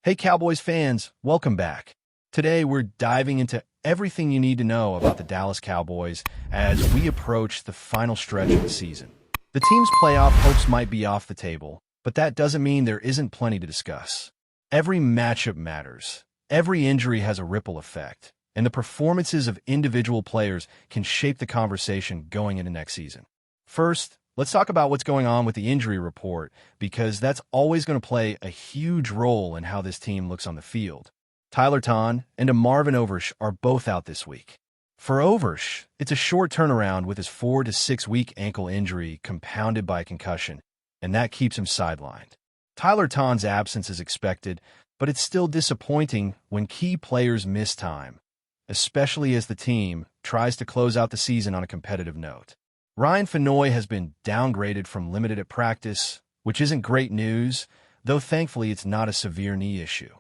Hey Cowboys fans, welcome back. Today we're diving into everything you need to know about the Dallas Cowboys as we approach the final stretch of the season. The team's playoff hopes might be off the table, but that doesn't mean there isn't plenty to discuss. Every matchup matters. Every injury has a ripple effect, and the performances of individual players can shape the conversation going into next season. First, let's talk about what's going on with the injury report, because that's always going to play a huge role in how this team looks on the field. Tyler Ton and Marvin Oversh are both out this week. For Oversh, it's a short turnaround with his 4 to 6 week ankle injury compounded by concussion, and that keeps him sidelined. Tyler Ton's absence is expected, but it's still disappointing when key players miss time, especially as the team tries to close out the season on a competitive note. Ryan Fenoy has been downgraded from limited at practice, which isn't great news, though thankfully it's not a severe knee issue.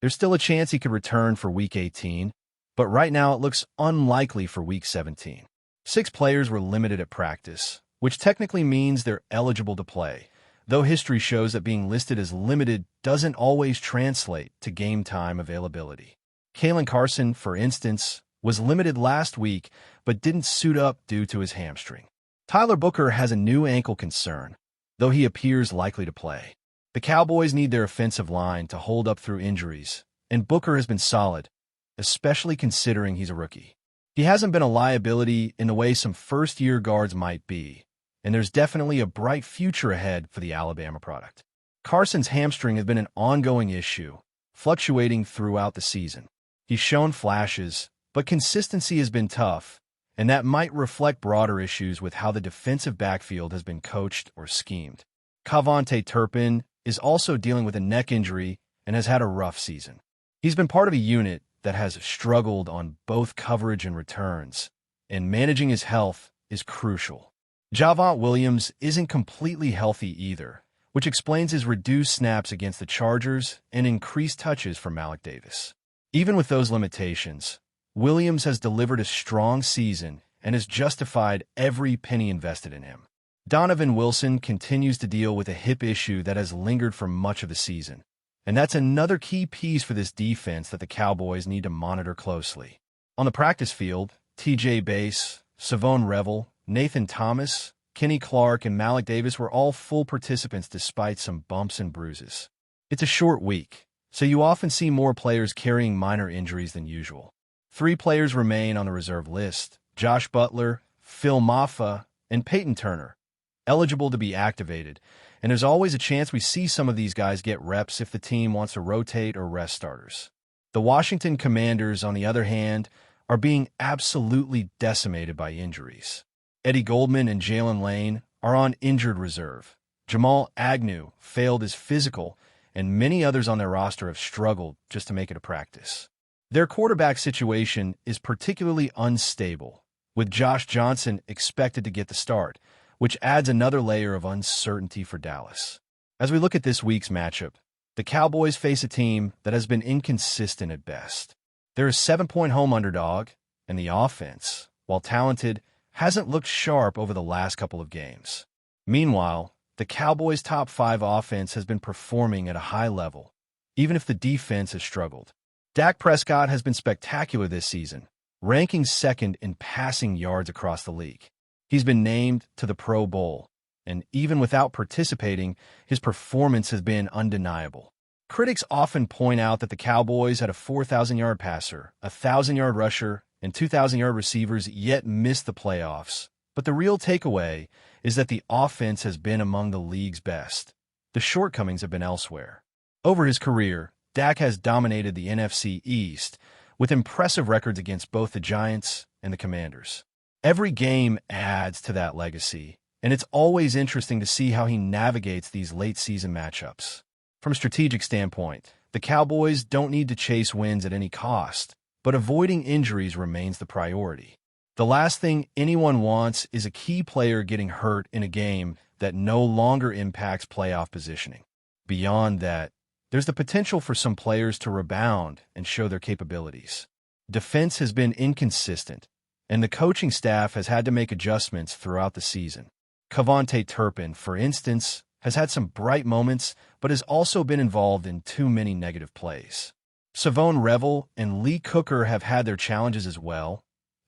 There's still a chance he could return for Week 18, but right now it looks unlikely for Week 17. 6 players were limited at practice, which technically means they're eligible to play, though history shows that being listed as limited doesn't always translate to game time availability. Kalen Carson, for instance, was limited last week but didn't suit up due to his hamstring. Tyler Booker has a new ankle concern, though he appears likely to play. The Cowboys need their offensive line to hold up through injuries, and Booker has been solid, especially considering he's a rookie. He hasn't been a liability in the way some first-year guards might be, and there's definitely a bright future ahead for the Alabama product. Carson's hamstring has been an ongoing issue, fluctuating throughout the season. He's shown flashes, but consistency has been tough, and that might reflect broader issues with how the defensive backfield has been coached or schemed. Cavante Turpin is also dealing with a neck injury and has had a rough season. He's been part of a unit that has struggled on both coverage and returns, and managing his health is crucial. Javonte Williams isn't completely healthy either, which explains his reduced snaps against the Chargers and increased touches from Malik Davis. Even with those limitations, Williams has delivered a strong season and has justified every penny invested in him. Donovan Wilson continues to deal with a hip issue that has lingered for much of the season, and that's another key piece for this defense that the Cowboys need to monitor closely. On the practice field, TJ Bass, Savone Revel, Nathan Thomas, Kenny Clark, and Malik Davis were all full participants despite some bumps and bruises. It's a short week, so you often see more players carrying minor injuries than usual. 3 players remain on the reserve list: Josh Butler, Phil Maffa, and Peyton Turner, eligible to be activated, and there's always a chance we see some of these guys get reps if the team wants to rotate or rest starters. The Washington Commanders, on the other hand, are being absolutely decimated by injuries. Eddie Goldman and Jalen Lane are on injured reserve. Jamal Agnew failed his physical, and many others on their roster have struggled just to make it a practice. Their quarterback situation is particularly unstable, with Josh Johnson expected to get the start, which adds another layer of uncertainty for Dallas. As we look at this week's matchup, the Cowboys face a team that has been inconsistent at best. They're a 7-point home underdog, and the offense, while talented, hasn't looked sharp over the last couple of games. Meanwhile, the Cowboys' top 5 offense has been performing at a high level, even if the defense has struggled. Dak Prescott has been spectacular this season, ranking second in passing yards across the league. He's been named to the Pro Bowl, and even without participating, his performance has been undeniable. Critics often point out that the Cowboys had a 4,000-yard passer, a 1,000-yard rusher, and 2,000-yard receivers yet missed the playoffs, but the real takeaway is that the offense has been among the league's best. The shortcomings have been elsewhere. Over his career, Dak has dominated the NFC East, with impressive records against both the Giants and the Commanders. Every game adds to that legacy, and it's always interesting to see how he navigates these late-season matchups. From a strategic standpoint, the Cowboys don't need to chase wins at any cost, but avoiding injuries remains the priority. The last thing anyone wants is a key player getting hurt in a game that no longer impacts playoff positioning. Beyond that, there's the potential for some players to rebound and show their capabilities. Defense has been inconsistent, and the coaching staff has had to make adjustments throughout the season. Cavante Turpin, for instance, has had some bright moments, but has also been involved in too many negative plays. Savone Revel and Lee Cooker have had their challenges as well,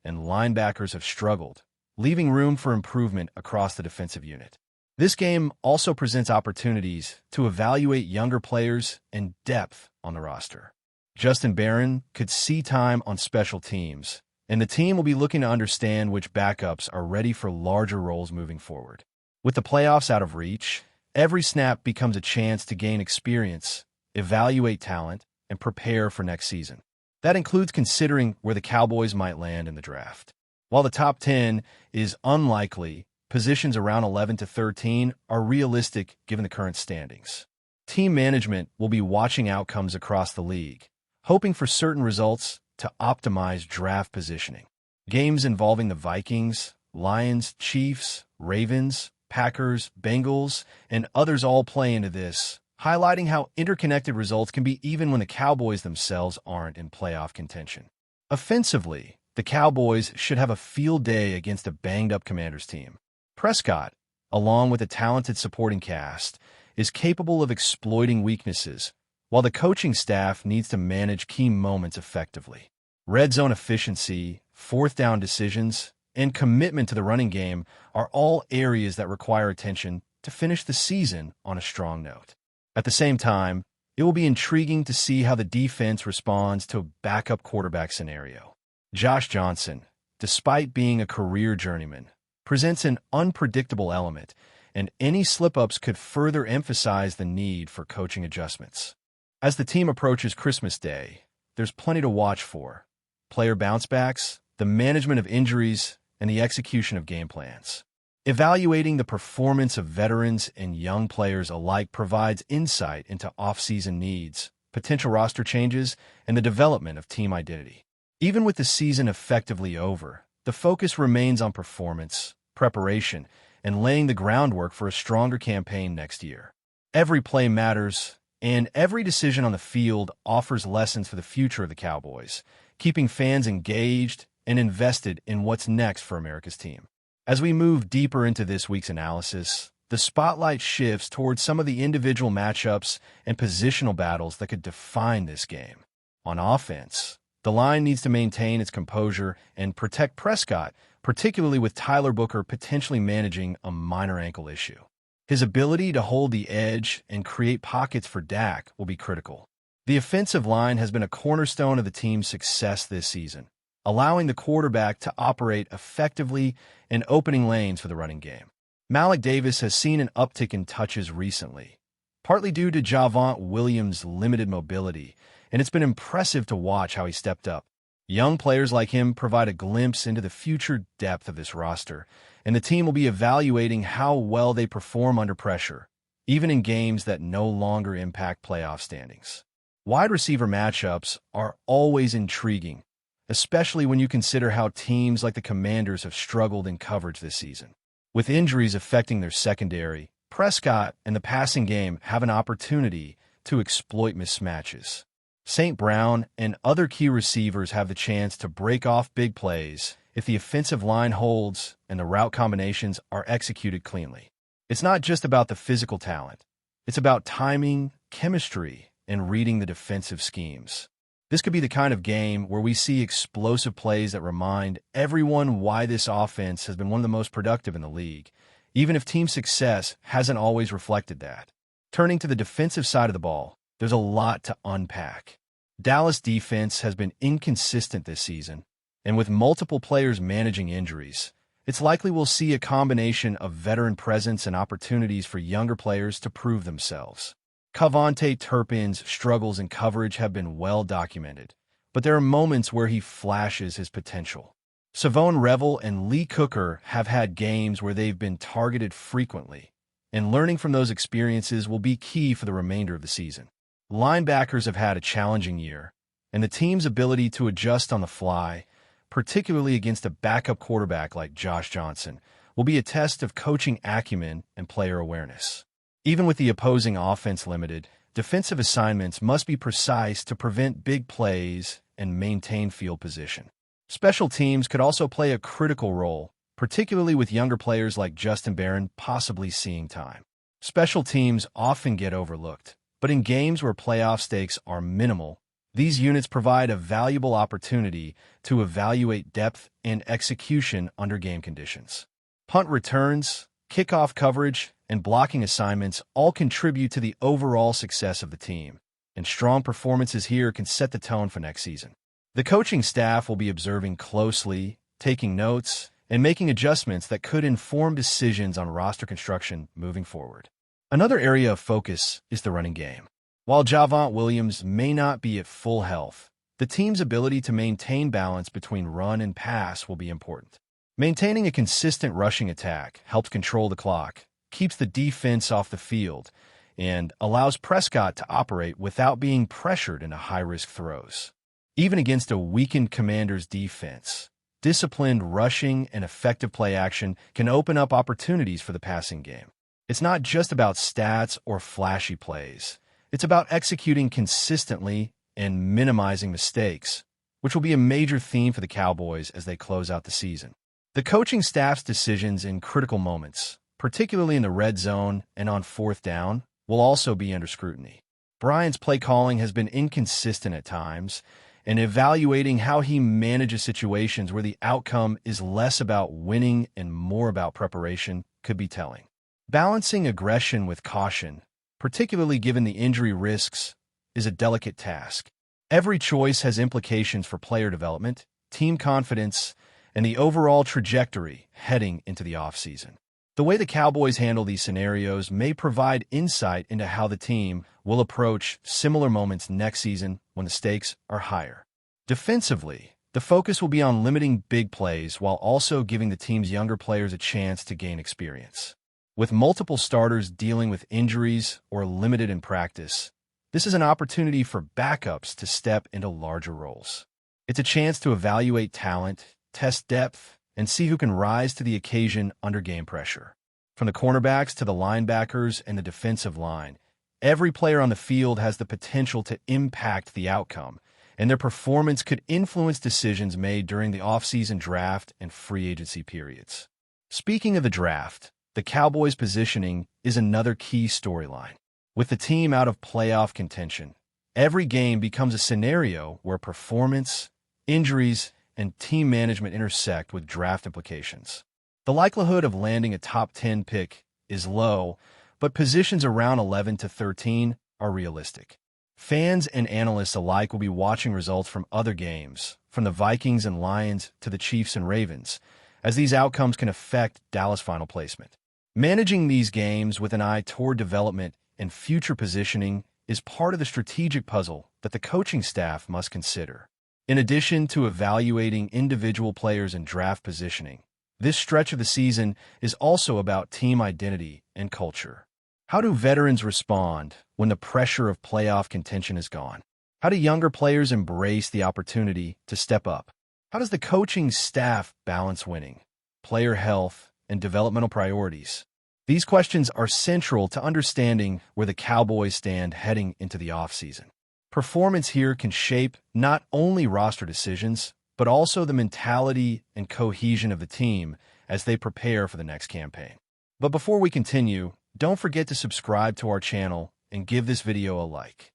and linebackers have struggled, leaving room for improvement across the defensive unit. This game also presents opportunities to evaluate younger players and depth on the roster. Justin Barron could see time on special teams, and the team will be looking to understand which backups are ready for larger roles moving forward. With the playoffs out of reach, every snap becomes a chance to gain experience, evaluate talent, and prepare for next season. That includes considering where the Cowboys might land in the draft. While the top 10 is unlikely, positions around 11 to 13 are realistic given the current standings. Team management will be watching outcomes across the league, hoping for certain results to optimize draft positioning. Games involving the Vikings, Lions, Chiefs, Ravens, Packers, Bengals, and others all play into this, highlighting how interconnected results can be even when the Cowboys themselves aren't in playoff contention. Offensively, the Cowboys should have a field day against a banged-up Commanders team. Prescott, along with a talented supporting cast, is capable of exploiting weaknesses, while the coaching staff needs to manage key moments effectively. Red zone efficiency, fourth down decisions, and commitment to the running game are all areas that require attention to finish the season on a strong note. At the same time, it will be intriguing to see how the defense responds to a backup quarterback scenario. Josh Johnson, despite being a career journeyman, presents an unpredictable element, and any slip-ups could further emphasize the need for coaching adjustments. As the team approaches Christmas Day, there's plenty to watch for: player bounce-backs, the management of injuries, and the execution of game plans. Evaluating the performance of veterans and young players alike provides insight into off-season needs, potential roster changes, and the development of team identity. Even with the season effectively over, the focus remains on performance, preparation, and laying the groundwork for a stronger campaign next year. Every play matters, and every decision on the field offers lessons for the future of the Cowboys, keeping fans engaged and invested in what's next for America's team. As we move deeper into this week's analysis, the spotlight shifts towards some of the individual matchups and positional battles that could define this game. On offense, the line needs to maintain its composure and protect Prescott, particularly with Tyler Booker potentially managing a minor ankle issue. His ability to hold the edge and create pockets for Dak will be critical. The offensive line has been a cornerstone of the team's success this season, allowing the quarterback to operate effectively and opening lanes for the running game. Malik Davis has seen an uptick in touches recently, partly due to Javonte Williams' limited mobility, and it's been impressive to watch how he stepped up. Young players like him provide a glimpse into the future depth of this roster, and the team will be evaluating how well they perform under pressure, even in games that no longer impact playoff standings. Wide receiver matchups are always intriguing, especially when you consider how teams like the Commanders have struggled in coverage this season. With injuries affecting their secondary, Prescott and the passing game have an opportunity to exploit mismatches. St. Brown and other key receivers have the chance to break off big plays if the offensive line holds and the route combinations are executed cleanly. It's not just about the physical talent. It's about timing, chemistry, and reading the defensive schemes. This could be the kind of game where we see explosive plays that remind everyone why this offense has been one of the most productive in the league, even if team success hasn't always reflected that. Turning to the defensive side of the ball, there's a lot to unpack. Dallas defense has been inconsistent this season, and with multiple players managing injuries, it's likely we'll see a combination of veteran presence and opportunities for younger players to prove themselves. Cavonte Turpin's struggles in coverage have been well documented, but there are moments where he flashes his potential. Savone Revel and Lee Cooker have had games where they've been targeted frequently, and learning from those experiences will be key for the remainder of the season. Linebackers have had a challenging year, and the team's ability to adjust on the fly, particularly against a backup quarterback like Josh Johnson, will be a test of coaching acumen and player awareness. Even with the opposing offense limited, defensive assignments must be precise to prevent big plays and maintain field position. Special teams could also play a critical role, particularly with younger players like Justin Barron possibly seeing time. Special teams often get overlooked, but in games where playoff stakes are minimal, these units provide a valuable opportunity to evaluate depth and execution under game conditions. Punt returns, kickoff coverage, and blocking assignments all contribute to the overall success of the team, and strong performances here can set the tone for next season. The coaching staff will be observing closely, taking notes, and making adjustments that could inform decisions on roster construction moving forward. Another area of focus is the running game. While Javonte Williams may not be at full health, the team's ability to maintain balance between run and pass will be important. Maintaining a consistent rushing attack helps control the clock, keeps the defense off the field, and allows Prescott to operate without being pressured into high-risk throws. Even against a weakened Commanders defense, disciplined rushing and effective play action can open up opportunities for the passing game. It's not just about stats or flashy plays. It's about executing consistently and minimizing mistakes, which will be a major theme for the Cowboys as they close out the season. The coaching staff's decisions in critical moments, particularly in the red zone and on fourth down, will also be under scrutiny. Brian's play calling has been inconsistent at times, and evaluating how he manages situations where the outcome is less about winning and more about preparation could be telling. Balancing aggression with caution, particularly given the injury risks, is a delicate task. Every choice has implications for player development, team confidence, and the overall trajectory heading into the offseason. The way the Cowboys handle these scenarios may provide insight into how the team will approach similar moments next season when the stakes are higher. Defensively, the focus will be on limiting big plays while also giving the team's younger players a chance to gain experience. With multiple starters dealing with injuries or limited in practice, this is an opportunity for backups to step into larger roles. It's a chance to evaluate talent, test depth, and see who can rise to the occasion under game pressure. From the cornerbacks to the linebackers and the defensive line, every player on the field has the potential to impact the outcome, and their performance could influence decisions made during the offseason draft and free agency periods. Speaking of the draft, the Cowboys' positioning is another key storyline. With the team out of playoff contention, every game becomes a scenario where performance, injuries, and team management intersect with draft implications. The likelihood of landing a top 10 pick is low, but positions around 11 to 13 are realistic. Fans and analysts alike will be watching results from other games, from the Vikings and Lions to the Chiefs and Ravens, as these outcomes can affect Dallas' final placement. Managing these games with an eye toward development and future positioning is part of the strategic puzzle that the coaching staff must consider. In addition to evaluating individual players and draft positioning, this stretch of the season is also about team identity and culture. How do veterans respond when the pressure of playoff contention is gone? How do younger players embrace the opportunity to step up? How does the coaching staff balance winning, player health, and developmental priorities? These questions are central to understanding where the Cowboys stand heading into the offseason. Performance here can shape not only roster decisions, but also the mentality and cohesion of the team as they prepare for the next campaign. But before we continue, don't forget to subscribe to our channel and give this video a like.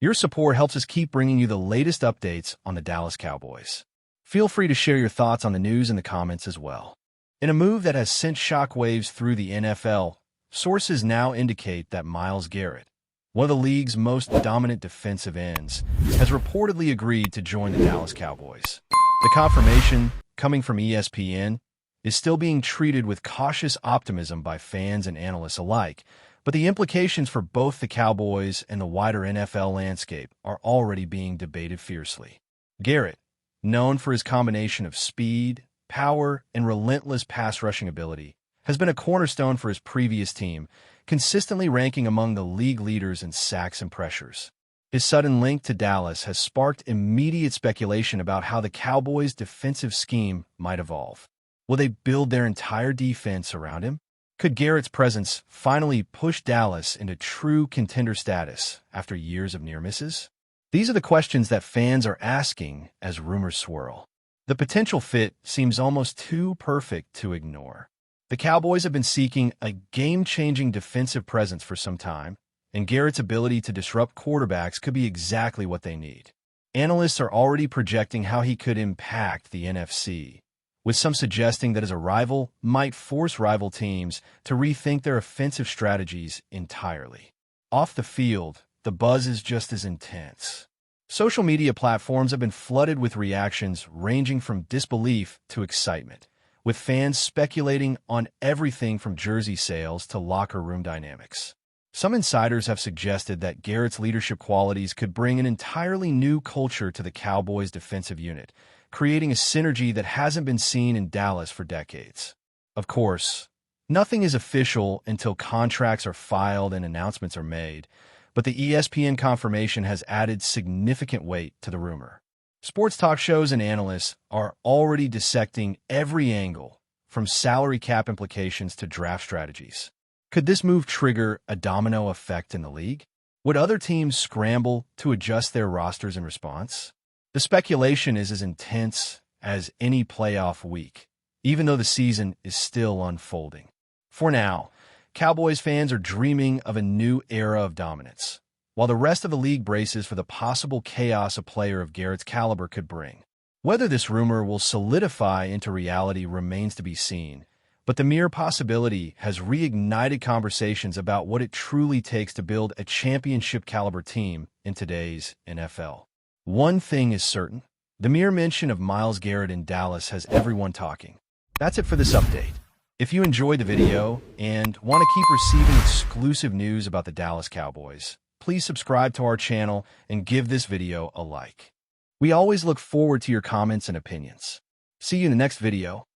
Your support helps us keep bringing you the latest updates on the Dallas Cowboys. Feel free to share your thoughts on the news in the comments as well. In a move that has sent shockwaves through the NFL, sources now indicate that Myles Garrett, one of the league's most dominant defensive ends, has reportedly agreed to join the Dallas Cowboys. The confirmation, coming from ESPN, is still being treated with cautious optimism by fans and analysts alike, but the implications for both the Cowboys and the wider NFL landscape are already being debated fiercely. Garrett, known for his combination of speed, power, and relentless pass rushing ability, has been a cornerstone for his previous team, consistently ranking among the league leaders in sacks and pressures. His sudden link to Dallas has sparked immediate speculation about how the Cowboys' defensive scheme might evolve. Will they build their entire defense around him? Could Garrett's presence finally push Dallas into true contender status after years of near misses? These are the questions that fans are asking as rumors swirl. The potential fit seems almost too perfect to ignore. The Cowboys have been seeking a game-changing defensive presence for some time, and Garrett's ability to disrupt quarterbacks could be exactly what they need. Analysts are already projecting how he could impact the NFC, with some suggesting that his arrival might force rival teams to rethink their offensive strategies entirely. Off the field, the buzz is just as intense. Social media platforms have been flooded with reactions ranging from disbelief to excitement, with fans speculating on everything from jersey sales to locker room dynamics. Some insiders have suggested that Garrett's leadership qualities could bring an entirely new culture to the Cowboys' defensive unit, creating a synergy that hasn't been seen in Dallas for decades. Of course, nothing is official until contracts are filed and announcements are made, but the ESPN confirmation has added significant weight to the rumor. Sports talk shows and analysts are already dissecting every angle, from salary cap implications to draft strategies. Could this move trigger a domino effect in the league? Would other teams scramble to adjust their rosters in response? The speculation is as intense as any playoff week, even though the season is still unfolding. For now, Cowboys fans are dreaming of a new era of dominance, while the rest of the league braces for the possible chaos a player of Garrett's caliber could bring. Whether this rumor will solidify into reality remains to be seen, but the mere possibility has reignited conversations about what it truly takes to build a championship-caliber team in today's NFL. One thing is certain: the mere mention of Myles Garrett in Dallas has everyone talking. That's it for this update. If you enjoyed the video and want to keep receiving exclusive news about the Dallas Cowboys, please subscribe to our channel and give this video a like. We always look forward to your comments and opinions. See you in the next video.